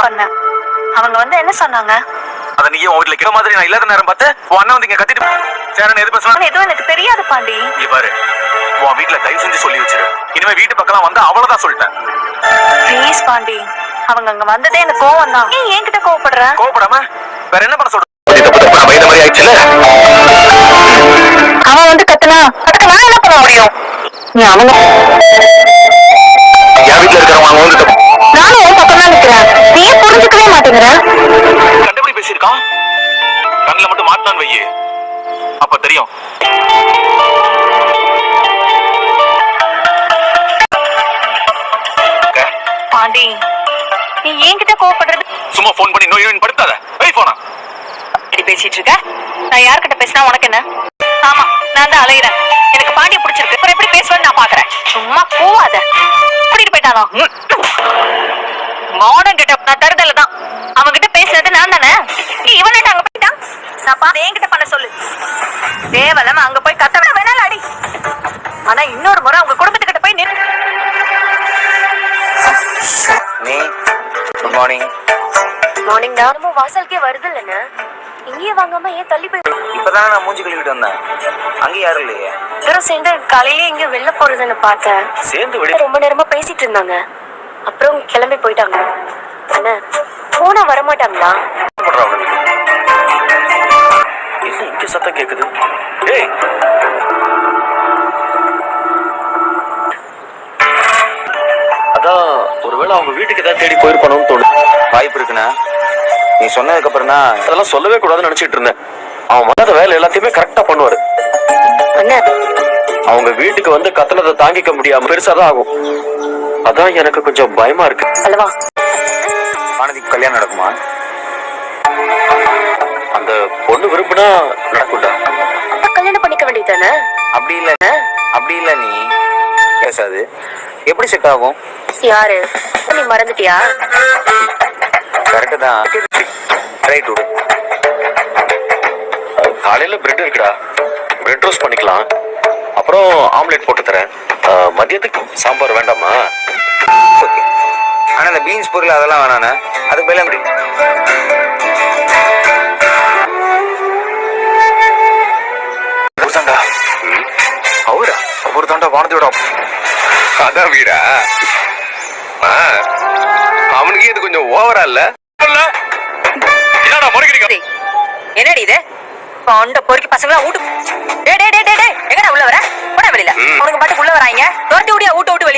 பண்ணேன். அவங்க வந்து என்ன சொன்னாங்க? அத நீ உன் வீட்ல கிட்ட மாதிரி நான் இல்லாத நேரம் பார்த்து உன் அண்ணன் வந்து இங்க கத்திட்டு சேரன் எது பேசுறான் எதுவும் எனக்கு தெரியாது பாண்டி. இங்க பாரு, உன் வீட்ல தயவு செஞ்சு சொல்லி வச்சிரு. இனிமே வீட்டு பக்கம் வந்து அவ்வளவுதான் சொல்லிட்டேன். ப்ளீஸ் பாண்டி. அவங்க அங்க வந்ததே எனக்கு கோவம் தான். நீ என்கிட்ட கோவப்படுற? கோவப்படாம வேற என்ன பண்ண சொல்ற? பயந்த மாதிரி ஆயிடுச்சுல. அவன் வந்து கத்துனா அதுக்கு நான் என்ன பண்ண முடியும்? நீ அவங்க என் வீட்ல இருக்கிறவங்க வந்து நானும் உன் பக்கம் தான் நிக்கிறேன். நீ புரிஞ்சுக்கவே மாட்டேங்கிற. கண்டபடி பேசியிருக்கான். கண்ணுல மட்டும் மாட்டான் வையே, அப்ப தெரியும். பாண்டி, நீ என்கிட்ட கோவப்படுறது? சும்மா போன் பண்ணி நோய் படுத்தாத. வை போனா இப்படி பேசிட்டு இருக்க. நான் யார்கிட்ட பேசினா உனக்கு என்ன? ஆமா, நான் தான் அலையிறேன். எனக்கு பாண்டிய பிடிச்சிருக்கு. அப்புறம் எப்படி பேசுவேன்னு நான் பாக்குறேன். சும்மா போவாத. கூட்டிட்டு போயிட்டானோ? மானம் கிட்ட நான் தருதல தான். அவங்க கிட்ட பேசுனது நான் தானே. நீ இவன்கிட்ட அங்க போயிட்டான். நான் பாத்து என்கிட்ட பண்ண சொல்லு. தேவலமா அங்க போய் கத்த வேணாலும் அடி. ஆனா இன்னொரு முறை அவங்க குடும்பத்துக்கிட்ட போய் நிறு. நீ குட் மார்னிங். மார்னிங் தான். நம்ம வாசலுக்கே வருது இல்லைன்னு இங்கேயே வாங்காம ஏன் தள்ளி போய்? இப்பதானே நான் மூஞ்சி கழுவிட்டு வந்தேன். அங்க யாரும் இல்லையே. எல்லாரும் சேர்ந்து காலையில எங்க வெளில போறதுன்னு பார்த்தேன். சேர்ந்து வெளியே ரொம்ப நேரமா பேசிட்டு இருந்தாங்க. அப்புறம் கிளம்பி போயிட்டாங்க. என்ன போனா வரமாட்டாங்களா? என்ன இங்க சத்தம் கேக்குது? ஏய், அதான் ஒருவேளை அவங்க வீட்டுக்கு ஏதாவது தேடி போயிருப்பானோன்னு தோணுது. வாய்ப்பு இருக்குண்ணா. நீ சொன்னதுக்கு அப்புறம் தான் அதெல்லாம் சொல்லவே கூடாதுன்னு நினைச்சிட்டு இருந்தேன். அவன் வந்த வேலை எல்லாத்தையுமே கரெக்டா பண்ணுவாரு. அவங்க வீட்டுக்கு வந்து கத்துனதை தாங்கிக்க முடியாம பெருசாதான் ஆகும். அதான் எனக்கு கொஞ்சம் பயமா இருக்கு. அல்லவா? ஆனதிக்கு கல்யாணம் நடக்குமா? அந்த பொண்ணு விரும்பினா நடக்கும்டா. கல்யாணம் பண்ணிக்க வேண்டியதானே? அப்படி இல்ல நீ பேசாது. எப்படி செட் ஆகும்? யாரு? நீ மறந்துட்டியா? கரெக்டு தான். ரைட் விடு. காலையில பிரெட் இருக்குடா, பிரெட் ரோஸ்ட் பண்ணிக்கலாம். அப்புறம் ஆம்லெட் போட்டு தரேன். மதியத்துக்கு சாம்பார் வேண்டாமா? ஆனா இந்த பீன்ஸ் பொரியல் அதெல்லாம் வேணாண்ணே. அதுக்கு மேல எப்படி? அவரா? அவர் தாண்டா வானதியோட. அதான் வீடா? அவனுக்கு இது கொஞ்சம் ஓவரா இல்ல? என்னடா முறைக்கிறீங்க? என்னடி இது? கொண்ட பொறுக்கி பசங்களா ஊட்டு. டேய் டேய் டேய் டேய், எங்கடா உள்ள வர? போடா வெளியில. உனக்கு பாட்டு உள்ள வராங்க. தோர்த்தி ஊடியா ஊட்டு ஊட்டு